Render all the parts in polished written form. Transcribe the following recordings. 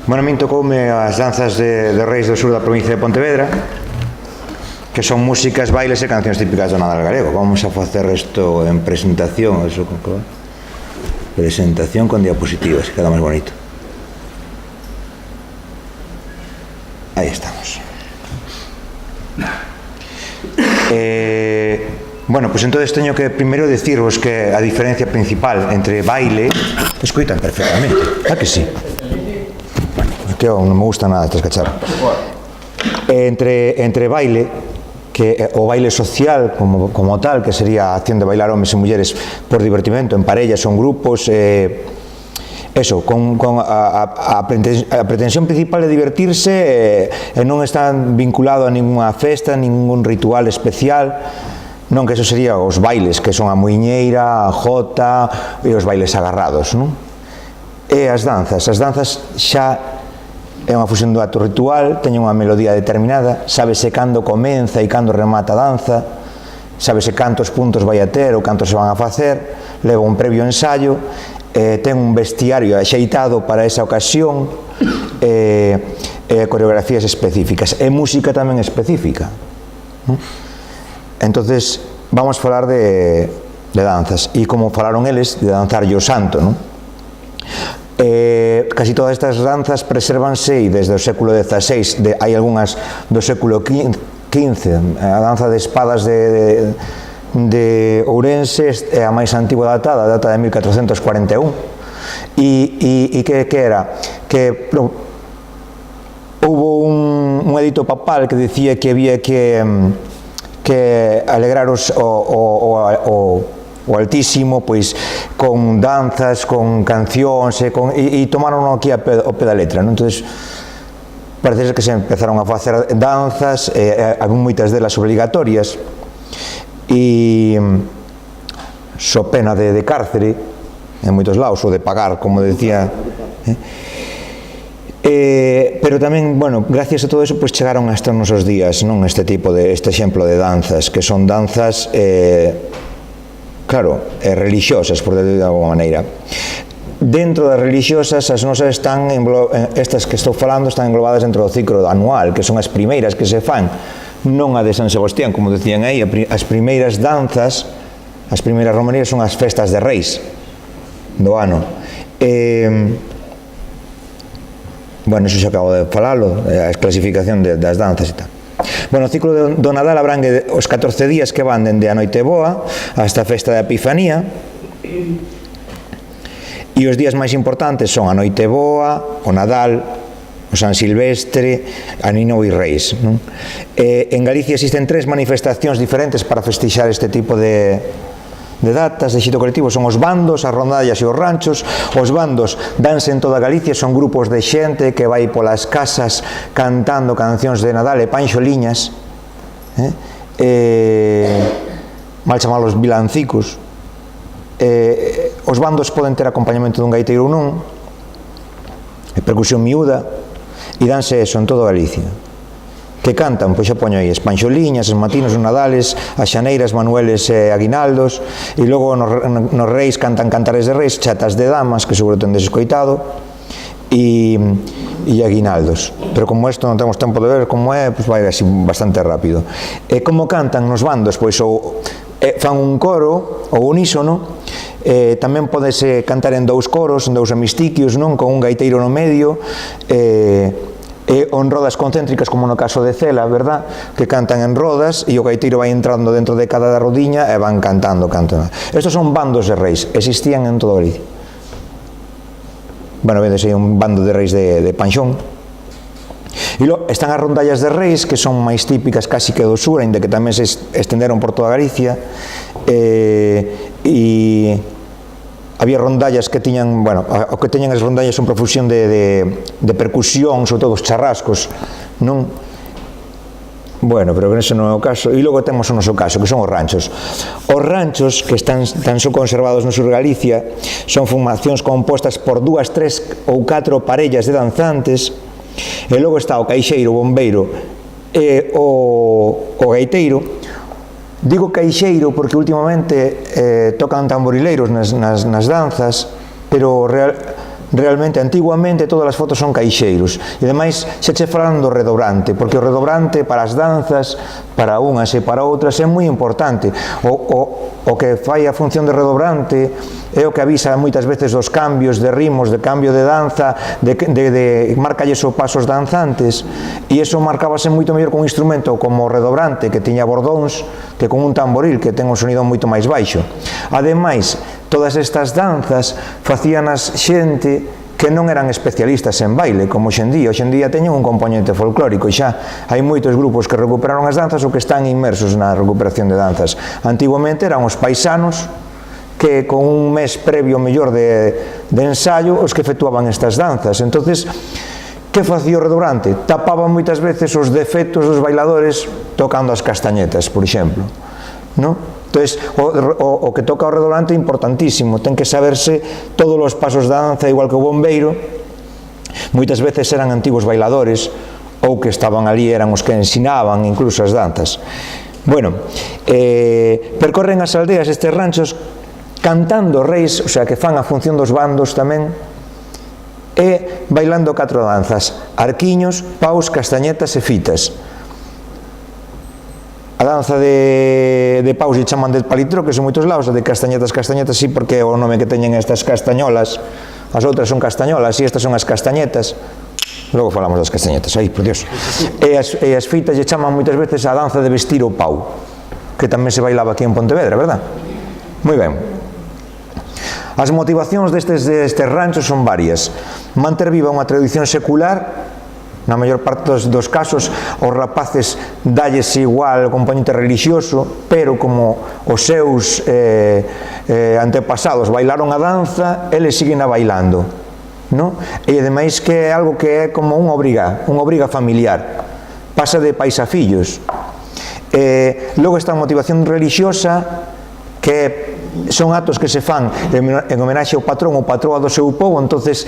Bueno, a min tocoume as danzas de reis do sur da provincia de Pontevedra, que son músicas, bailes e cancións típicas do Nadal galego. Vamos a facer isto en presentación, presentación con diapositivas, que queda máis bonito. Aí estamos. Bueno, pois entonces teño que primeiro dicirvos que a diferencia principal entre baile... Escoitan perfectamente, ¿a que sí? Que non me gusta nada estas cacharras. Entre baile, que o baile social como tal, que sería a acción de bailar homes e mulleres por divertimento, en parellas ou en grupos, eso, con a pretensión principal de divertirse e non está vinculado a ninguna festa, ningún ritual especial, non, que eso sería os bailes, que son a muiñeira, a jota e os bailes agarrados, non? E as danzas xa é unha fusión do acto ritual, teñen unha melodía determinada, sábese cando comeza e cando remata a danza, sábese cantos puntos vai a ter ou cantos se van a facer, leva un previo ensaio, ten un vestiario axeitado para esa ocasión, coreografías específicas, e música tamén específica. Entonces, vamos falar de danzas, e como falaron eles, de danzar o santo, non? Casi todas estas danzas presérvanse e desde o século XVI, hai algunhas do século XV, a danza de espadas de Ourense é a máis antigua datada, data de 1441, e que era? Que houve un edito papal que dicía que había que alegrar o Altísimo, pois, con danzas, con cancións, e tomaron aquí ao pé da letra, non? Entonces, parece que se empezaron a facer danzas, había moitas delas obligatorias, e so pena de cárcere, en moitos lados, ou de pagar, como decía, pero tamén, bueno, gracias a todo eso, pois chegaron hasta os nosos días, non? Este exemplo de danzas, que son danzas claro, religiosas, por decirlo de alguma maneira. Dentro das religiosas, as nosas están, estas que estou falando, están englobadas dentro do ciclo anual, que son as primeiras que se fan, non a de San Sebastián, como decían aí, as primeiras danzas, as primeiras romanías son as festas de reis do ano. Bueno, eso xa acabo de falalo, a clasificación das danzas e tal. Bueno, o ciclo do Nadal abrangue os 14 días que van dende a Noiteboa hasta a festa da Epifanía, e os días máis importantes son a Noiteboa, o Nadal, o San Silvestre, a Ninou e Reis, non? En Galicia existen 3 manifestacións diferentes para festexar este tipo de datas de xito colectivo. Son os bandos, as rondallas e os ranchos. Os bandos danse en toda Galicia, son grupos de xente que vai polas casas cantando cancións de Nadal e panxoliñas, mal chamalos vilancicos. Os bandos poden ter acompañamento dun gaiteiro ou non, percusión miúda, e danse eso en toda Galicia. Que cantan? Pois xa poño aí as panxoliñas, os matinos, os nadales, as xaneiras, manueles e aguinaldos, e logo nos reis cantan cantares de reis, chatas de damas, que seguro tendes escoitado, e aguinaldos. Pero como isto non temos tempo de ver como é, pois vai así bastante rápido. E como cantan nos bandos? Pois fan un coro ou unísono, tamén podese cantar en 2 coros, en 2 hemistiquios, non? Con un gaiteiro no medio, ou en rodas concéntricas, como no caso de Cela, verdad? Que cantan en rodas e o gaiteiro vai entrando dentro de cada rodiña e van cantando. Estos son bandos de reis, existían en todo Galicia. Bueno, vedes aí un bando de reis de Panxón. E logo están as rondallas de reis, que son máis típicas casi que do sur, ainda que tamén se estenderon por toda Galicia, e había rondallas que tiñan, bueno, o que teñan as rondallas son profusión de percusión, sobre todo os charrascos, non? Bueno, pero que ese non é o caso. E logo temos o noso caso, que son os ranchos. Os ranchos, que están só conservados no sur de Galicia, son formacións compostas por 2, 3 ou 4 parellas de danzantes, e logo está o caixeiro, o bombeiro e o gaiteiro. Digo caixeiro porque últimamente tocan tamborileiros nas danzas, pero realmente, antiguamente, todas as fotos son caixeiros. E ademais, se che falan do redobrante, porque o redobrante para as danzas, para unhas e para outras, é moi importante. O que fai a función de redobrante é o que avisa moitas veces dos cambios de ritmos, de cambio de danza, marcalles os pasos danzantes, e iso marcábase moito mellor con un instrumento como o redobrante, que tiña bordóns, que con un tamboril, que ten un sonido moito máis baixo. Ademais, todas estas danzas facíanas xente que non eran especialistas en baile, como hoxendía teñen un componente folclórico, e xa hai moitos grupos que recuperaron as danzas ou que están inmersos na recuperación de danzas. Antiguamente eran os paisanos que con un mes previo mellor de ensaio os que efectuaban estas danzas. Entonces, que facía o redobrante? Tapaban moitas veces os defectos dos bailadores tocando as castañetas, por exemplo, non? Entonces, o que toca o redobrante é importantísimo, ten que saberse todos os pasos da danza, igual que o bombeiro. Moitas veces eran antigos bailadores ou que estaban ali, eran os que ensinaban incluso as danzas. Bueno, percorren as aldeas estes ranchos cantando reis, o sea, que fan a función dos bandos tamén, e bailando 4 danzas: arquiños, paus, castañetas e fitas. A danza de paus lle chaman de palitroques en moitos lados, a de castañetas sí, porque é o nome que teñen estas castañolas. As outras son castañolas e estas son as castañetas. Logo falamos das castañetas, aí, por Dios. E as fitas lle chaman moitas veces a danza de vestir o pau, que tamén se bailaba aquí en Pontevedra, verdad? Moi ben. As motivacións destes ranchos son varias. Manter viva unha tradición secular. Na maior parte dos casos, os rapaces dalles igual o componente religioso, pero como os seus antepasados bailaron a danza, eles siguen a bailando, non? E ademais que é algo que é como unha obriga familiar, pasa de pais a fillos. Logo está a motivación religiosa, que son actos que se fan en homenaxe ao patrón ou patroa do seu povo. Entonces,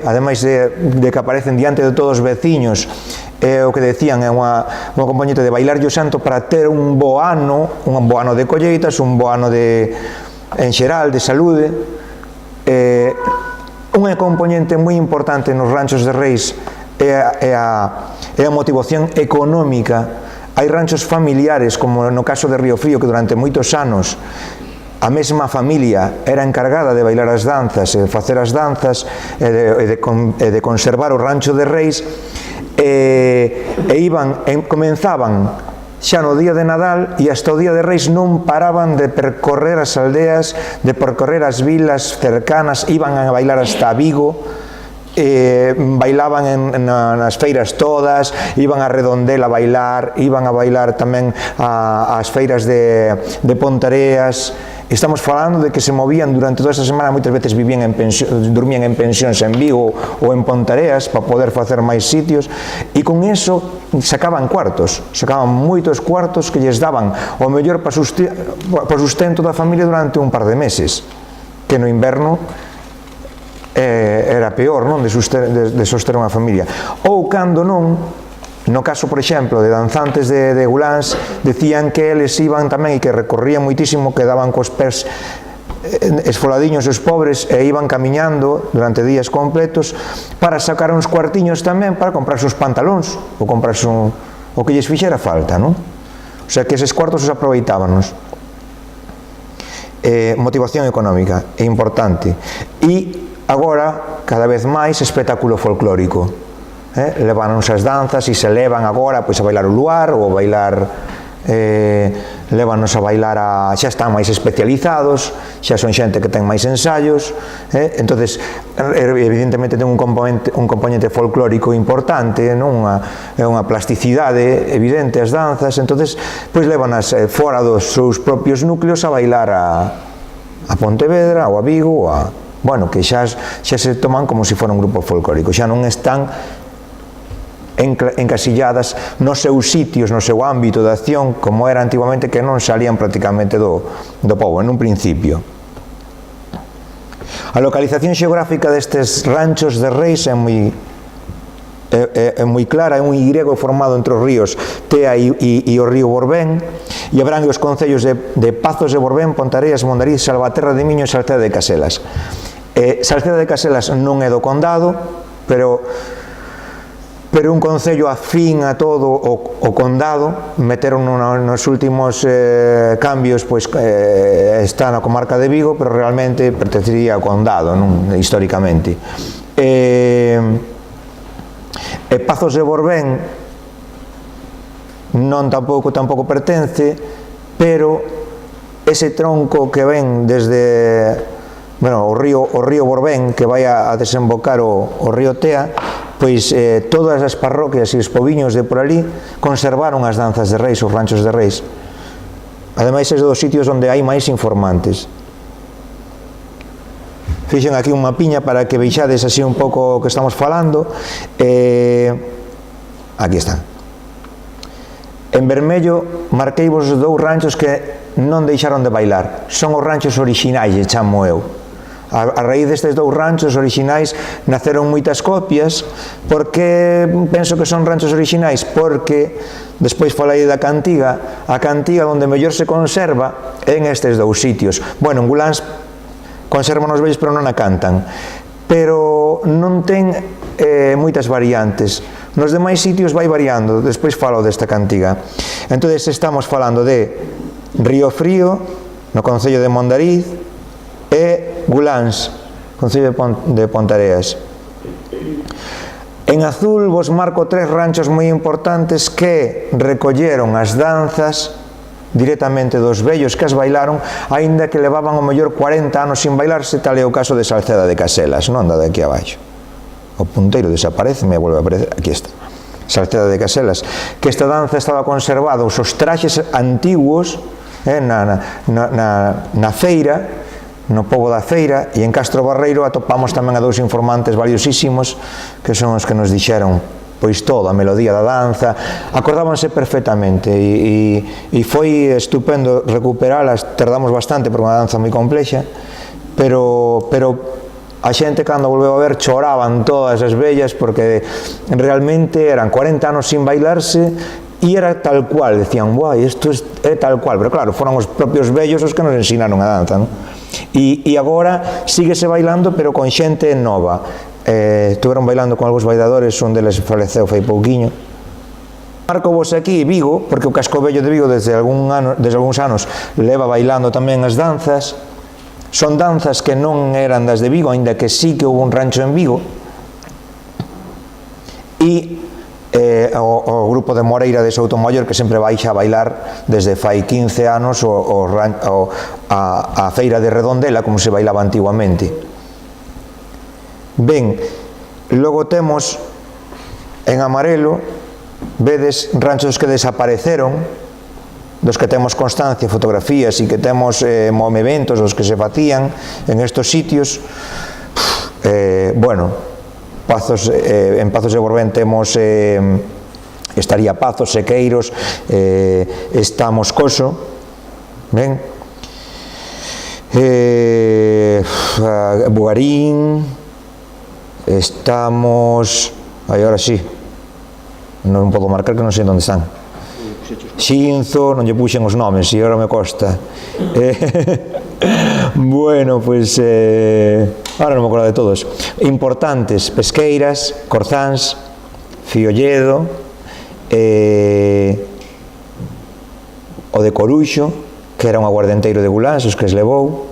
ademais de que aparecen diante de todos os veciños, o que decían é unha componente de bailar o santo para ter un bo ano de colleitas, un bo ano en xeral de saúde. Unha componente moi importante nos ranchos de reis é a motivación económica. Hai ranchos familiares, como no caso de Río Frío, que durante moitos anos a mesma familia era encargada de bailar as danzas, de facer as danzas, e de conservar o rancho de reis, comenzaban xa no día de Nadal e hasta o día de Reis non paraban de percorrer as aldeas, de percorrer as vilas cercanas, iban a bailar hasta Vigo, bailaban nas feiras todas, iban a Redondela a bailar, iban a bailar tamén ás feiras de Pontareas. Estamos falando de que se movían durante toda esta semana, moitas veces dormían en pensións en Vigo ou en Pontareas para poder facer máis sitios, e con eso sacaban moitos cuartos que lles daban o mellor para sustento da familia durante un par de meses, que no inverno era peor, non, de soster unha familia. Ou cando non, no caso, por exemplo, de danzantes de Guláns, decían que eles iban tamén e que recorrían moitísimo, que daban cos pés esfoladiños os pobres e iban camiñando durante días completos para sacar uns cuartiños tamén para comprarse uns pantalóns ou comprarse o que lles fixera falta, non? O sea, que eses cuartos os aproveitábanos. Motivación económica é importante. E agora, cada vez máis, espectáculo folclórico. levanos as danzas e se levan agora pois a bailar o luar ou a bailar lévanos a bailar xa están máis especializados, xa son xente que ten máis ensaios, entonces evidentemente ten un componente folclórico importante, é unha plasticidade evidente as danzas, entonces pois lévanas fora dos seus propios núcleos a bailar a Pontevedra ou a Vigo, bueno, que xa se toman como se fora un grupo folclórico, xa non están encasilladas nos seus sitios, no seu ámbito de acción, como era antiguamente, que non salían prácticamente do pobo, en un principio. A localización xeográfica destes ranchos de reis é moi clara, é un Y formado entre os ríos Tea e o río Borbén, e abrangue os concellos de Pazos de Borbén, Pontareas, Mondariz, Salvaterra de Miño e Salceda de Caselas. Salceda de Caselas non é do condado, pero un concello afín a todo o condado, meteron nos últimos cambios, pois está na comarca de Vigo, pero realmente pertencería ao condado, históricamente. Pazos de Borbén non tampouco pertence, pero ese tronco que ven desde o río Borbén, que vai a desembocar o río Tea, pois todas as parroquias e os pobiños de por ali conservaron as danzas de reis, os ranchos de reis. Ademais, é dos sitios onde hai máis informantes. Fixen aquí un mapiña para que veixades así un pouco o que estamos falando. Aquí está. En vermello marquei vos os 2 ranchos que non deixaron de bailar. Son os ranchos orixinais, chamo eu. A raíz destes 2 ranchos orixinais naceron moitas copias. Por que penso que son ranchos orixinais? Porque despois falei da cantiga. A cantiga onde mellor se conserva é en estes 2 sitios. Bueno, en Guláns conservan os vellos, pero non a cantan, pero non ten moitas variantes. Nos demais sitios vai variando, despois falo desta cantiga. Entonces estamos falando de Río Frío, no concello de Mondariz, e Guláns, concello de Pontareas. En azul vos marco 3 ranchos moi importantes que recolleron as danzas directamente dos vellos que as bailaron, aínda que levaban o mellor 40 anos sin bailarse, tal é o caso de Salceda de Caselas, non da de aquí abaixo. O punteiro desaparece, me volve a aparecer, aquí está. Salceda de Caselas, que esta danza estaba conservada, os traxes antiguos na feira, no pobo da feira, e en Castro Barreiro atopamos tamén a 2 informantes valiosísimos, que son os que nos dixeron pois toda a melodía da danza, acordábanse perfectamente, e foi estupendo recuperalas. Tardamos bastante porque é unha danza moi complexa, pero a xente cando volveu a ver choraban todas as vellas, porque realmente eran 40 anos sin bailarse e era tal cual, decían, guai, isto é tal cual, pero claro, foron os propios vellos os que nos ensinaron a danza, non? E agora síguese bailando, pero con xente nova. Estuveron bailando con algúns bailadores, un deles faleceu fai pouquiño. Marco vos aquí Vigo, porque o Casco Vello de Vigo desde algúns anos leva bailando tamén as danzas. Son danzas que non eran das de Vigo, aínda que sí que houve un rancho en Vigo. E o grupo de Moreira de Soutomaior, que sempre baixa a bailar desde fai 15 anos a feira de Redondela, como se bailaba antiguamente. Ben, logo temos en amarelo, vedes ranchos que desapareceron, dos que temos constancia, fotografías, e que temos movementos dos que se facían en estos sitios. Bueno, en Pazos de Borbén temos estaría Pazos, Sequeiros, está Moscoso, ben, Bugarín, estamos, aí ahora sí, non podo marcar que non sei onde están. Xinzo, non lle puxen os nomes e agora me costa. Bueno, pois ahora non me acordo de todos. Importantes: Pesqueiras, Corzáns, Fiolledo, o de Coruxo, que era un aguardenteiro de Guláns, os que es levou,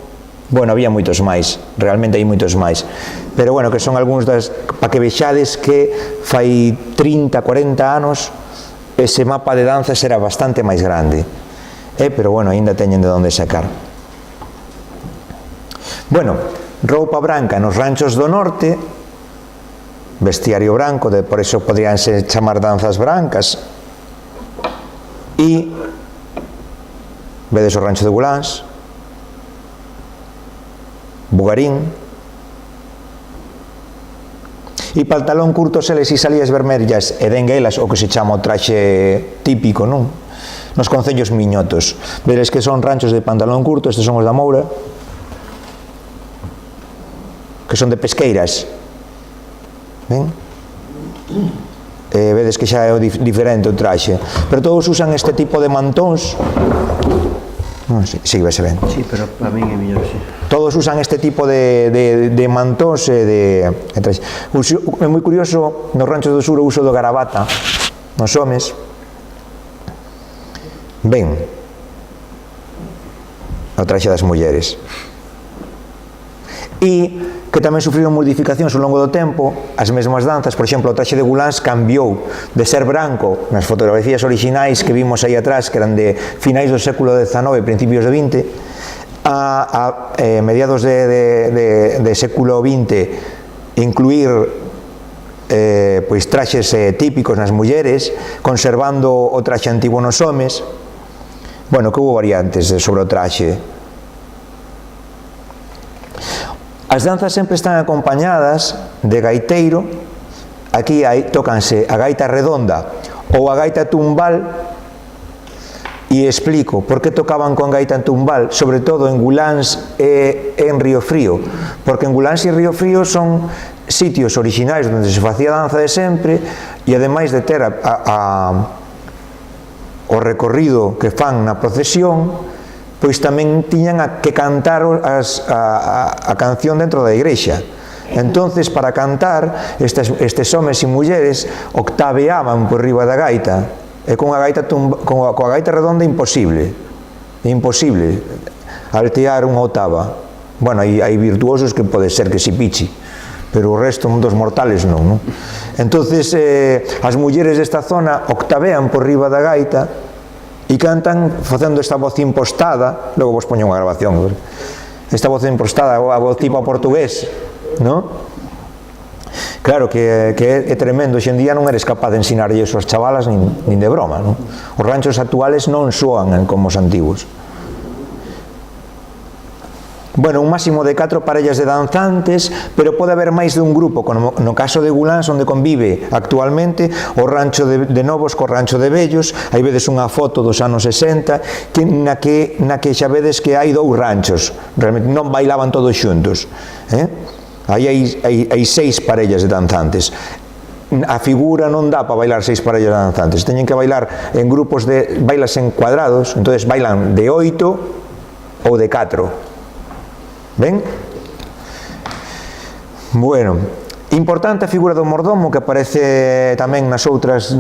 Bueno, había moitos máis, realmente hai moitos máis, pero bueno, que son algúns das, para que vexades que fai 30, 40 anos ese mapa de danzas era bastante máis grande, pero bueno, aínda teñen de onde sacar. Bueno, roupa branca nos ranchos do norte, vestiario branco, por iso podrían ser chamar danzas brancas, e vedes o rancho de Guláns, Bugarín, e pantalón curto, seles e salías vermellas e denguelas, o que se chama o traxe típico, non? Nos concellos miñotos. Vedes que son ranchos de pantalón curto, estes son os da Moura, que son de pesqueiras. Ben? Vedes que xa é diferente o traxe, pero todos usan este tipo de mantóns. Sí, vai ser ben. Sí, pero para min é mellor, sí. Todos usan este tipo de mantóns e de traxe. É moi curioso, nos ranchos do sur o uso do garabata nos homes. Ben, o traxe das mulleres. E que tamén sufriron modificacións ao longo do tempo, as mesmas danzas, por exemplo, o traxe de Guláns cambiou de ser branco nas fotografías orixinais que vimos aí atrás, que eran de finais do século XIX, principios do XX, a mediados de século XX, incluir pois traxes típicos nas mulleres, conservando o traxe antigo nos homes. Bueno, que houve variantes sobre o traxe. As danzas sempre están acompañadas de gaiteiro. Aquí tócanse a gaita redonda ou a gaita tumbal, e explico por que tocaban con gaita tumbal, sobre todo en Guláns e en Río Frío, porque en Guláns e Río Frío son sitios orixinais onde se facía danza de sempre, e ademais de ter o recorrido que fan na procesión, pois tamén tiñan que cantar a canción dentro da igrexa. Entonces, para cantar, estes homes e mulleres octaveaban por riba da gaita, e coa gaita redonda imposible altear unha octava. Bueno, hai virtuosos que pode ser que si pichi, pero o resto dos mortales non? Entonces, as mulleres desta zona octavean por riba da gaita e cantan facendo esta voz impostada. Logo vos poño unha grabación, esta voz impostada, a voz tipo portugués, non? Claro que é tremendo. Hoxe en día non eres capaz de ensinarlle iso aos chavalas nin de broma, non? Os ranchos actuales non soan como os antigos. Bueno, un máximo de 4 parellas de danzantes, pero pode haber máis de un grupo, no caso de Guláns, onde convive actualmente o rancho de Novos co rancho de Vellos. Aí vedes unha foto dos anos 60 na que xa vedes que hai 2 ranchos, realmente non bailaban todos xuntos, aí hai 6 parellas de danzantes. A figura non dá para bailar 6 parellas de danzantes, teñen que bailar en grupos bailas en cuadrados, entonces bailan de 8 ou de 4. Ben? Bueno, importante a figura do mordomo, que aparece tamén nas outras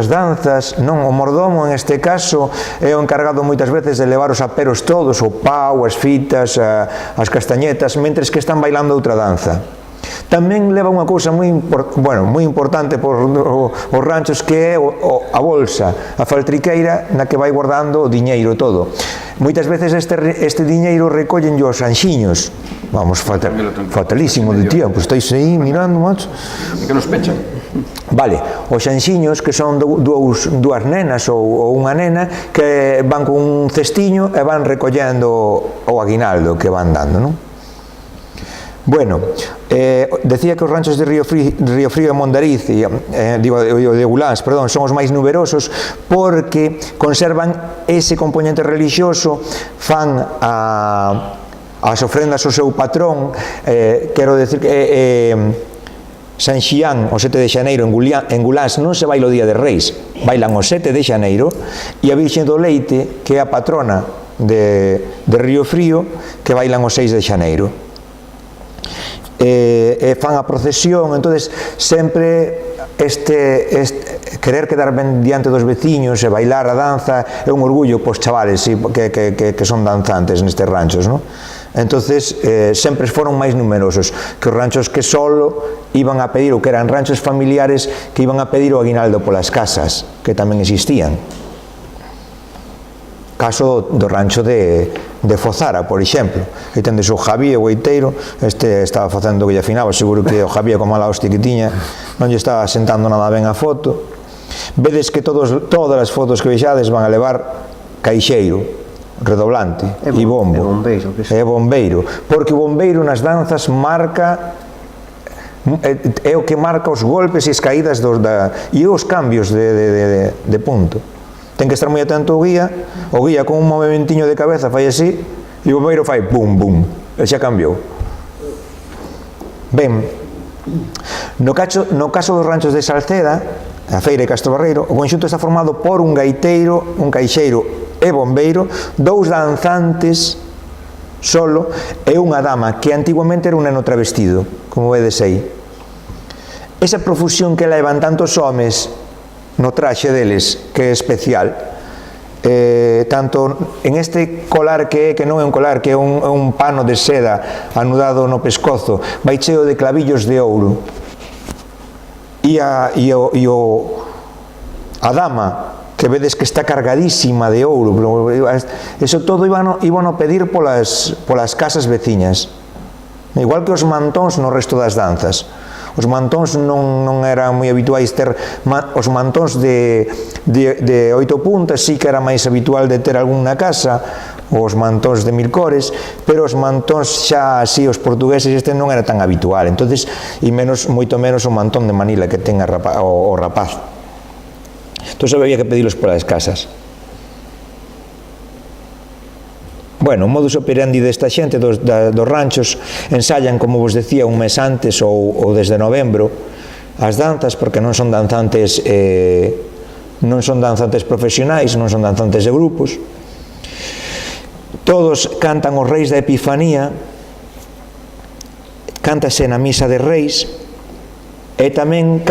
danzas, non? O mordomo, en este caso, é o encargado moitas veces de levar os aperos todos, o pau, as fitas, as castañetas, mentres que están bailando outra danza. Tamén leva unha cousa moi importante por os ranchos, que é a bolsa, a faltriqueira na que vai guardando o diñeiro todo. Moitas veces este diñeiro recollenlle os anxiños. Vamos, fatalísimo de tía, pois estáis aí mirando, macho. E que nos pechan. Vale, os anxiños, que son dúas nenas ou unha nena, que van con un cestiño e van recollendo o aguinaldo que van dando, non? Bueno, decía que os ranchos de Río Frío e Mondariz, de Guláns, perdón, son os máis numerosos porque conservan ese componente religioso, fan as ofrendas ao seu patrón. Quero decir que San Xián, o 7 de xaneiro, en Guláns non se baila o Día de Reis, bailan o 7 de xaneiro, e a Virxen do Leite, que é a patrona de Río Frío, que bailan o 6 de xaneiro. Fan a procesión. Entonces sempre querer quedar ben diante dos veciños e bailar a danza é un orgullo pos chavales que son danzantes nestes ranchos, non? entonces sempre foron máis numerosos que os ranchos que solo iban a pedir, ou que eran ranchos familiares que iban a pedir o aguinaldo polas casas, que tamén existían. Caso do rancho de Fozara, por exemplo, que tendes o Javier, o Eiteiro, estaba facendo que lle afinaba, seguro que o Javier, como a la hostia que tiña, non lle estaba sentando nada ben a foto. Vedes que todas as fotos que vexades van a levar caixeiro, redoblante e bombo, e bombeiro, porque o bombeiro nas danzas marca, é o que marca os golpes e as caídas e os cambios de punto. Ten que estar moi atento o guía con un movimentiño de cabeza fai así e o bombeiro fai bum bum, e xa cambiou. Ben, no caso dos ranchos de Salceda, a Feira e Castro Barreiro, o conxunto está formado por un gaiteiro, un caixeiro e bombeiro, dous danzantes solo e unha dama que antiguamente era un neno travestido, como vedes aí. Esa profusión que levan tantos homes no traxe deles, que é especial, tanto en este colar que non é un colar, que é un pano de seda anudado no pescozo, vai cheo de clavillos de ouro, e a dama que vedes que está cargadísima de ouro, eso todo iban a pedir polas casas veciñas, igual que os mantóns no resto das danzas. Os mantóns non eran moi habituais ter, os mantóns de 8 puntas sí que era máis habitual de ter algún na casa, os mantóns de 1000 cores, pero os mantóns xa así, os portugueses, este non era tan habitual, entonces, e moito menos o mantón de Manila que ten o rapaz. Entón había que pedilos polas casas. Bueno, o modus operandi desta xente dos ranchos ensayan, como vos decía, un mes antes ou desde novembro as danzas, porque non son danzantes profesionais, non son danzantes de grupos. Todos cantan os reis da Epifanía, cántase na misa de reis, e tamén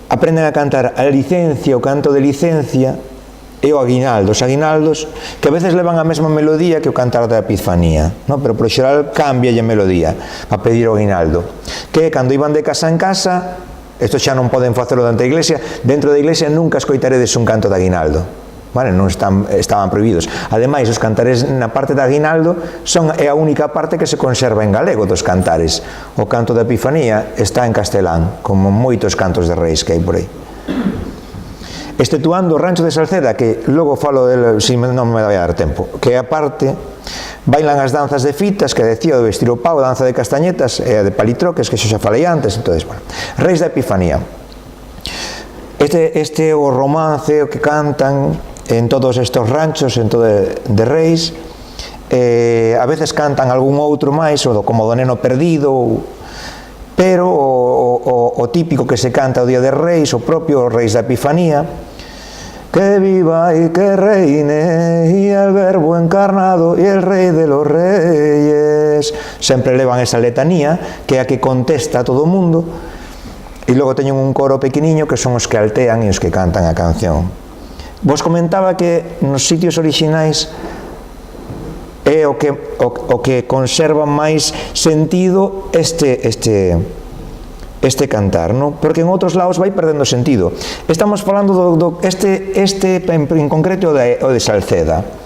aprenden a cantar a licencia, o canto de licencia e o aguinaldo. Os aguinaldos que a veces levan a mesma melodía que o cantar da Epifanía, pero por xeral cambia a melodía a pedir o aguinaldo, que cando iban de casa en casa, isto xa non poden facelo dentro da iglesia, dentro da iglesia nunca escoitaredes un canto de aguinaldo, non estaban prohibidos. Ademais, os cantares na parte de aguinaldo é a única parte que se conserva en galego dos cantares. O canto da Epifanía está en castelán, como moitos cantos de reis que hai por aí. Exceptuando o rancho de Salceda, que logo falo del, si non me vai a dar tempo, que a parte bailan as danzas de fitas, que decía, do vestir o pau, danza de castañetas e a de palitroques, que xa falei antes. Entonces, reis da Epifanía. Este é o romance o que cantan en todos estes ranchos de reis, a veces cantan algún outro máis, como do neno perdido, pero o típico que se canta o día de reis, o propio reis da Epifanía, que viva y que reine y el verbo encarnado y el rey de los reyes, sempre levan esa letanía que é a que contesta a todo o mundo, e logo teñen un coro pequeniño que son os que altean e os que cantan a canción. Vos comentaba que nos sitios orixinais é o que conserva máis sentido este cantar, porque en outros lados vai perdendo sentido. Estamos falando en concreto o de Salceda.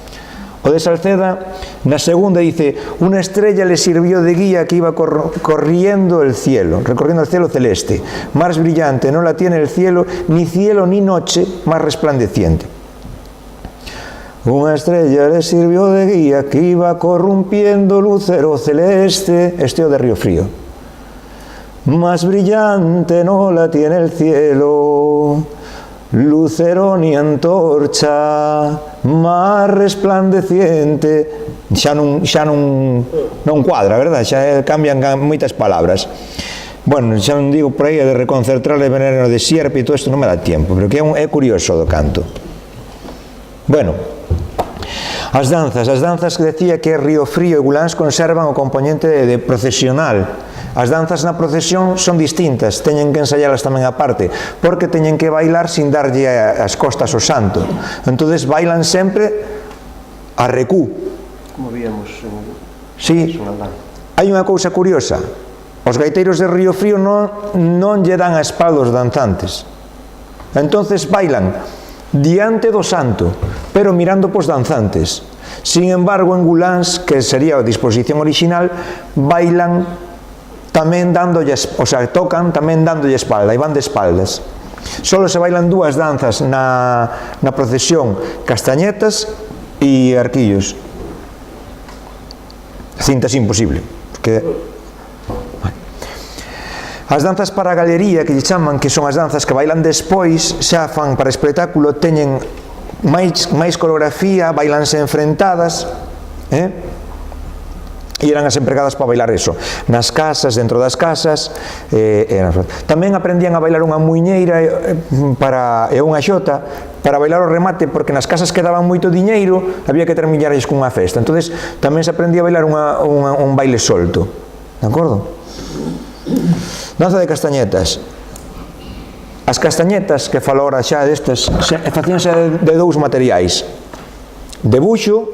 O de Salceda, na segunda, dice: una estrella le sirvió de guía que iba recorriendo el cielo celeste. Más brillante no la tiene el cielo ni noche más resplandeciente. Una estrella le sirvió de guía que iba corrompiendo lucero celeste. Este o de Río Frío. Más brillante no la tiene el cielo, lucero ni antorcha, más resplandeciente. Xa non cuadra, verdad? Xa cambian moitas palabras. Bueno, xa non digo por aí de reconcertar el veneno de sierpe e todo isto non me dá tempo, pero que é curioso do canto. Bueno, as danzas que decía que Río Frío e Guláns conservan o componente de procesional. As danzas na procesión son distintas, teñen que ensaialas tamén aparte, porque teñen que bailar sin darlle as costas ao santo. Entonces bailan sempre a recú. Como víamos Sí, hai unha cousa curiosa. Os gaiteiros de Río Frío non lle dan a espalda aos danzantes. Entonces bailan diante do santo, pero mirando pos danzantes. Sin embargo, en Guláns, que sería a disposición original, bailan tamén dándolle, o sea, tocan tamén dándolle espalda, e van de espaldas. Solo se bailan dúas danzas na procesión, castañetas e arquillos. Cintas imposible, porque as danzas para a galería, que lle chaman, que son as danzas que bailan despois, xa fan para espectáculo, teñen máis coreografía, bailanse enfrentadas, e eran as empregadas para bailar eso, nas casas, dentro das casas. Tamén aprendían a bailar unha muiñeira e unha xota para bailar o remate, porque nas casas que daban moito diñeiro había que terminarles cunha festa. Entonces tamén se aprendía a bailar un baile solto, de acordo? Danza de castañetas. As castañetas, que falo ahora xa destes, facíanse de dous materiais: debuxo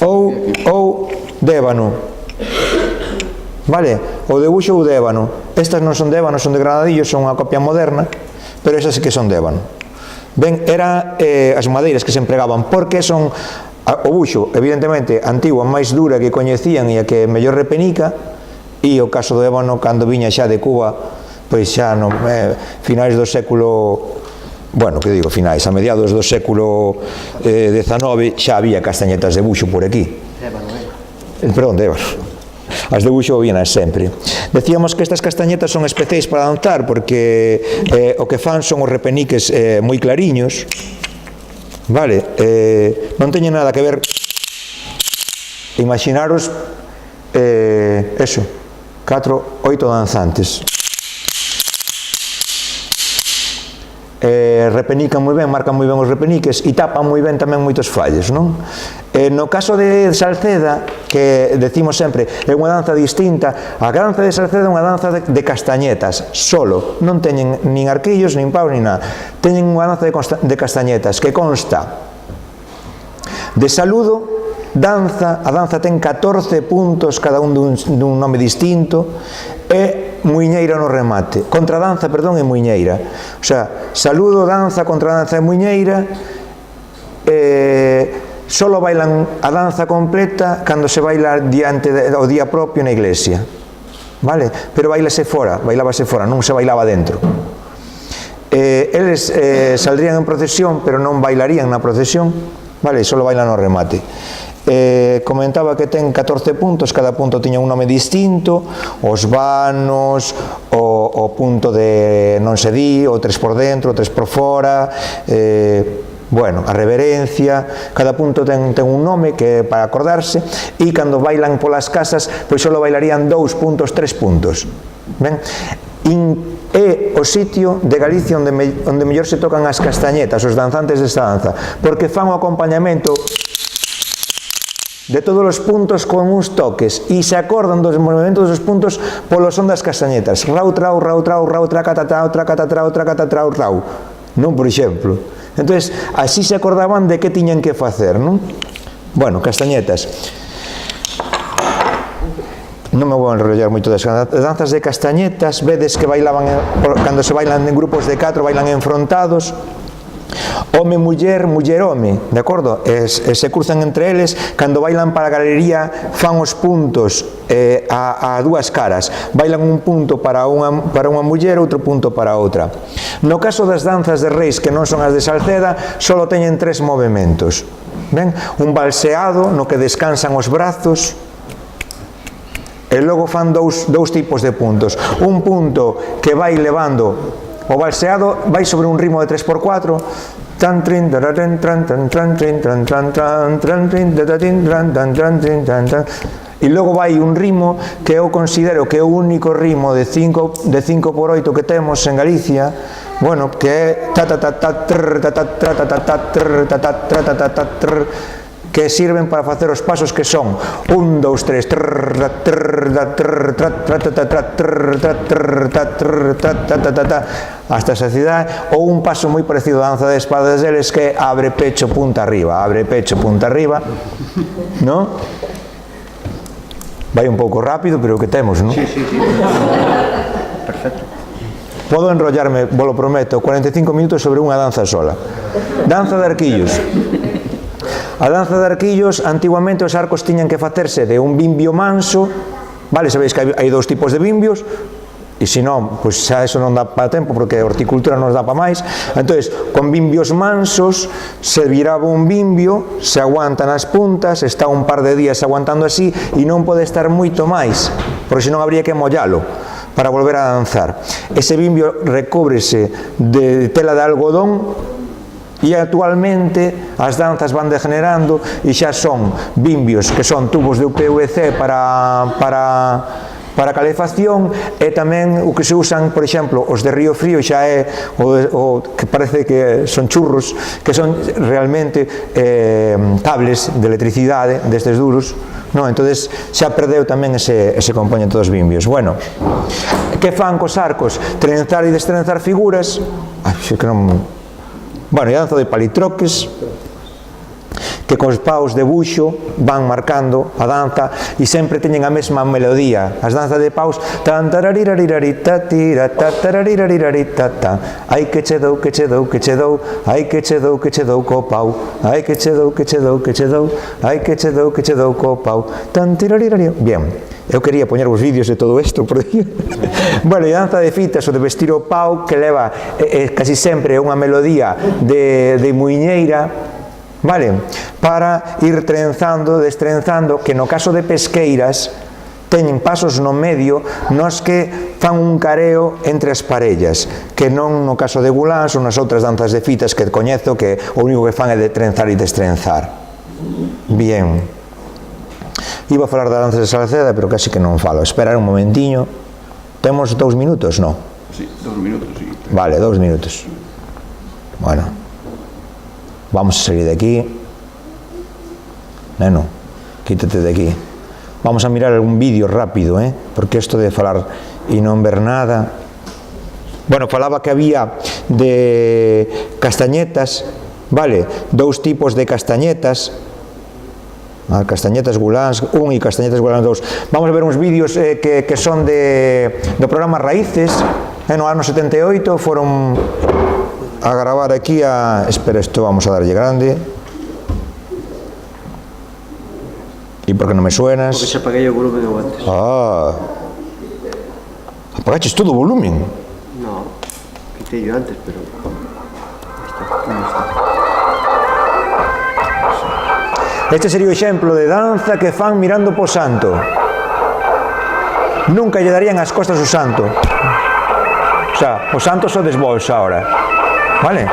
ou débano. Vale? O debuxo ou débano. Estas non son débano, son de granadillo, son unha copia moderna, pero esas sí que son débano. Ben, eran as madeiras que se empregaban, porque son o buxo, evidentemente, antigua, máis dura que coñecían e a que mellor repenica. E o caso do ébano, cando viña xa de Cuba, pois xa no finais do século, bueno, que digo finais, a mediados do século XIX, xa había castañetas de buxo por aquí. Perdón, de ébano. As de buxo víanas sempre. Decíamos que estas castañetas son especiais para danzar, porque o que fan son os repeniques moi clariños, vale? Non teñen nada que ver. Imaginaros eso, 4, 8 danzantes. Repenican moi ben, marcan moi ben os repeniques e tapan moi ben tamén moitos fallos, non? No caso de Salceda, que decimos sempre, é unha danza distinta. A danza de Salceda é unha danza de castañetas, solo. Non teñen nin arquillos, nin paus, nin nada. Teñen unha danza de castañetas que consta de saludo, danza. A danza ten 14 puntos, cada un dun nome distinto, e muiñeira no remate. Contradanza, perdón, e muiñeira. O sea, saludo, danza, contradanza e muiñeira. Solo bailan a danza completa cando se baila diante o día propio na iglesia, vale? Pero bailábase fora, non se bailaba dentro. Eles saldrían en procesión, pero non bailarían na procesión, vale? Solo bailan no remate. Comentaba que ten 14 puntos, cada punto tiña un nome distinto: os vanos, o punto de non se di, o 3 por dentro, o 3 por fora, bueno, a reverencia. Cada punto ten un nome que para acordarse, e cando bailan polas casas, pois só bailarían 2 puntos, 3 puntos. Ben? É o sitio de Galicia onde mellor se tocan as castañetas, os danzantes desta danza, porque fan o acompañamento de todos os puntos con uns toques e se acordan dos movimentos dos puntos polo son das castañetas. Rau, trau, rau, trau, rau, tracatatrau, tracatatrau, tracatatrau, rau. Non, por exemplo. Entonces, así se acordaban de que tiñan que facer, non? Bueno, castañetas. Non me vou enrollar moito das danzas de castañetas. Vedes que bailaban, cando se bailan en grupos de 4, bailan enfrontados. Home, muller, muller, home, de acordo? Se cruzan entre eles. Cando bailan para a galería, fan os puntos a dúas caras. Bailan un punto para unha muller, outro punto para outra. No caso das danzas de reis, que non son as de Salceda, só teñen 3 movementos. Ben? Un balseado, no que descansan os brazos, e logo fan dous tipos de puntos. Un punto que vai levando. O balseado vai sobre un ritmo de 3x4, e logo vai un ritmo que eu considero que é o único ritmo de 5x8 que temos en Galicia, bueno, que é que sirven para facer os pasos que son 1, 2, 3 hasta a saciedade, ou un paso moi parecido á danza de espadas deles que é abre, pecho, punta arriba, non? Vai un pouco rápido, pero o que temos, non? Sí. Perfecto. Podo enrollarme, vos lo prometo, 45 minutos sobre unha danza sola. Danza de arquillos. A danza de arquillos, antiguamente os arcos tiñan que facerse de un bimbio manso, vale, sabéis que hai dous tipos de bimbios, e se non, pois xa eso non dá para tempo, porque a horticultura non dá para máis. Entón, con bimbios mansos, se viraba un bimbio, se aguanta nas puntas, está un par de días aguantando así, e non pode estar moito máis, porque senón habría que mollalo para volver a danzar. Ese bimbio recóbrese de tela de algodón, e actualmente as danzas van degenerando e xa son bimbios que son tubos de PVC para calefacción, e tamén o que se usan, por exemplo, os de Río Frío xa é o que parece que son churros, que son realmente cables de electricidade destes duros, non? Entonces xa perdeu tamén ese componente dos bimbios. Bueno, que fan cos arcos? Trenzar e destrenzar figuras. Xe que non... Bueno, e a danza de palitroques, que cos paus de buxo van marcando a danza e sempre teñen a mesma melodía. As danzas de paus, tan tararirarirarita tira ta tararirarirarita ta, ai que che dou, que che dou, que che dou, ai que che dou co pau, ai que che dou, que che dou, que che dou, ai que che dou co pau, tan tirarirario. Bien, eu quería poñervos vídeos de todo isto por aí. Bueno, e a danza de fitas ou de vestir o pau, que leva casi sempre unha melodía de muiñeira, vale? Para ir trenzando, destrenzando, que no caso de pesqueiras teñen pasos no medio nos que fan un careo entre as parellas, que non no caso de guláns ou nas outras danzas de fitas que coñezo, que o único que fan é de trenzar e destrenzar. Bien. Iba a falar da danza de Salceda, pero casi que non falo. Esperar un momentiño. Temos 2 minutos, non? Sí, 2 minutos, sí. Vale, 2 minutos. Bueno. Vamos a salir de aquí. Neno, quítate de aquí. Vamos a mirar algún vídeo rápido, porque isto de falar e non ver nada... Bueno, falaba que había de castañetas, vale? 2 tipos de castañetas, castañetas guláns 1 e castañetas guláns 2. Vamos a ver uns vídeos que son do programa Raíces, no ano 78 foron a gravar aquí a... Espera, isto vamos a darlle grande. E por que non me suenas? Porque se apaguei o volumen eu antes. Apagaches todo o volumen? No, quitei yo antes, pero... Este sería o exemplo de danza que fan mirando po santo. Nunca lle darían as costas ao santo. O sea, o santo só desbolsa ahora. Vale?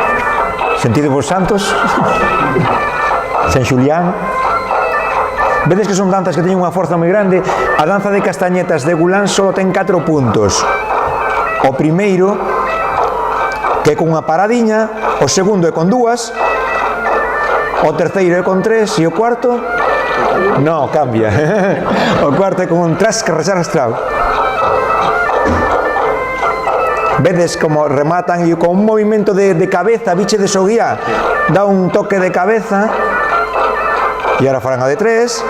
Sentido vos santos? San Xulián. Vedes que son danzas que teñen unha forza moi grande. A danza de castañetas de Gulán só ten 4 puntos. O primeiro, que é con unha paradiña, o segundo é con 2, o terceiro é con 3 e o cuarto... No, cambia. O cuarto é con un tras que arrastrado. Vedes como rematan e con un movimento de cabeza, biche de soguía, dá un toque de cabeza e ahora farán a de 3.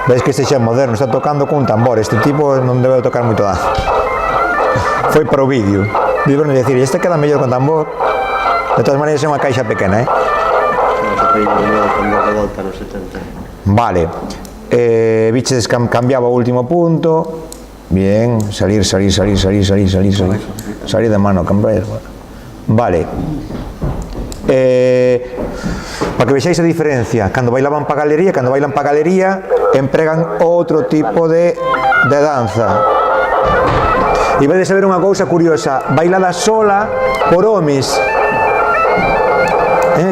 Veis que este xa é moderno, está tocando con un tambor. Este tipo non debe tocar moito danza. Foi para o vídeo. Dibron de decir, este queda mellor con tambor. De todas maneiras é unha caixa pequena, Vale. Biches cambiaba o último punto. Bien, salir. Salir de mano, cambiar. Vale. Para que vexáis a diferencia, cando bailan pa galería empregan outro tipo de danza. E vedes a ver unha cousa curiosa, bailada sola por homes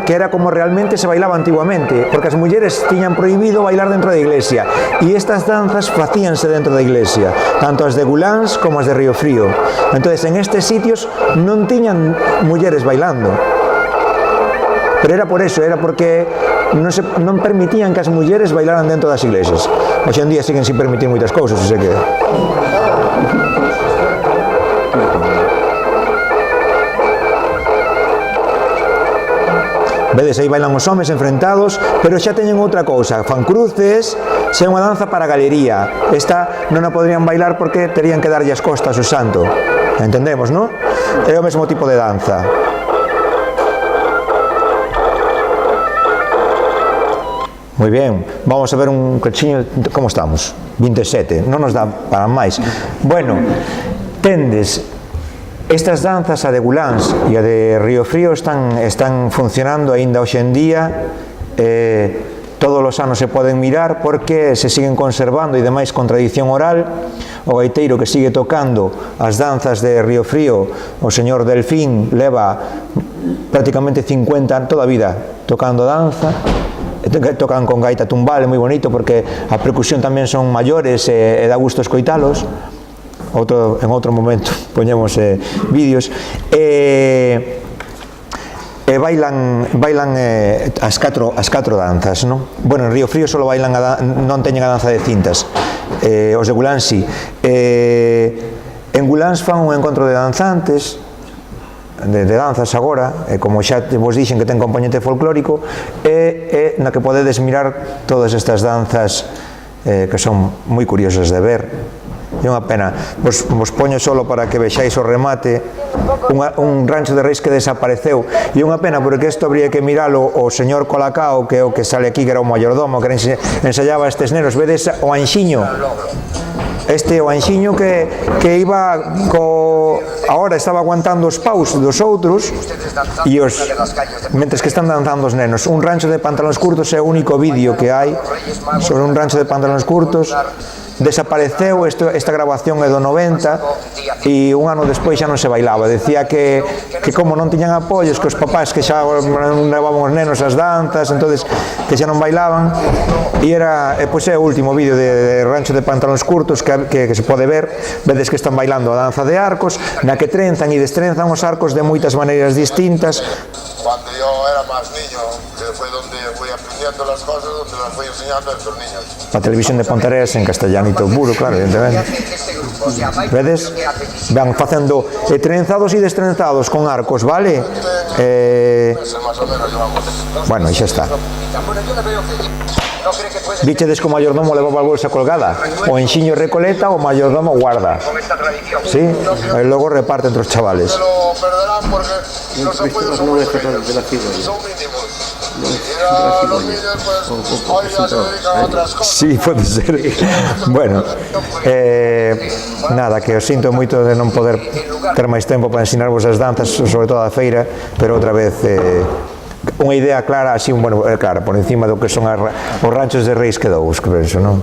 que era como realmente se bailaba antiguamente, porque as mulleres tiñan prohibido bailar dentro da iglesia, e estas danzas facíanse dentro da iglesia, tanto as de Guláns como as de Río Frío. Entonces, en estes sitios non tiñan mulleres bailando, pero era por eso, era porque non permitían que as mulleres bailaran dentro das iglesias. Hoxe en día siguen sin permitir moitas cousas, se queda. Vedes, aí bailan os homes enfrentados, pero xa teñen outra cousa, fan cruces, xa é unha danza para a galería. Esta non a podrían bailar porque terían que darlle as costas ao santo. Entendemos, non? É o mesmo tipo de danza. Moi ben, vamos a ver un cachiño, como estamos? 27, non nos dá para máis. Bueno, tendes estas danzas, a de Guláns e a de Río Frío, están funcionando aínda hoxe en día, todos os anos se poden mirar porque se siguen conservando e demais con tradición oral. O gaiteiro que sigue tocando as danzas de Río Frío, o señor Delfín, leva prácticamente 50 toda a vida tocando danza. Tocan con gaita tumbal, é moi bonito porque a percusión tamén son maiores e dá gusto escoitalos. En outro momento poñemos vídeos e bailan as catro danzas, non? Bueno, en Río Frío só bailan non teñen a danza de cintas, os de Guláns si. En Guláns fan un encontro de danzantes, de danzas agora, como xa vos dixen que ten componente folclórico, e na que podedes mirar todas estas danzas que son moi curiosas de ver. É unha pena, vos poño solo para que vexáis o remate, un rancho de reis que desapareceu, e unha pena porque isto habría que miralo o señor Colacao, que é o que sale aquí, que era o mayordomo, que ensayaba estes nenos. Vedes o anxiño, o anxiño que iba ahora estaba aguantando os paus dos outros e mentres que están danzando os nenos. Un rancho de pantalóns curtos é o único vídeo que hai sobre un rancho de pantalóns curtos. Desapareceu, esta grabación é do 90 e un ano despois xa non se bailaba. Decía que como non tiñan apoios, que os papás que xa non levaban os nenos as danzas, entonces que xa non bailaban, e pois é o último vídeo de rancho de pantalóns curtos que se pode ver. Vedes que están bailando a danza de arcos, na que trenzan e destrenzan os arcos de moitas maneiras distintas. Cuando yo era más niño, que fue donde fui aprendiendo las cosas, donde las fui enseñando a estos niños. A televisión de Ponteareas en castellanito puro, claro, evidentemente. Vedes? Van facendo trenzados e destrenzados con arcos, vale? Bueno, e xa está. Vichedes que o mayordomo levaba a bolsa colgada? O enxiño recoleta, o mayordomo guarda. Sí? E logo reparte entre os chavales. Los apoyos son son mínimos. Sí, pode ser. Bueno, nada, que os sinto moito de non poder ter máis tempo para ensinarvos as danzas, sobre todo a feira, pero outra vez unha idea clara, así, bueno, clara, por encima do que son os ranchos de reis que dous, que penso, non?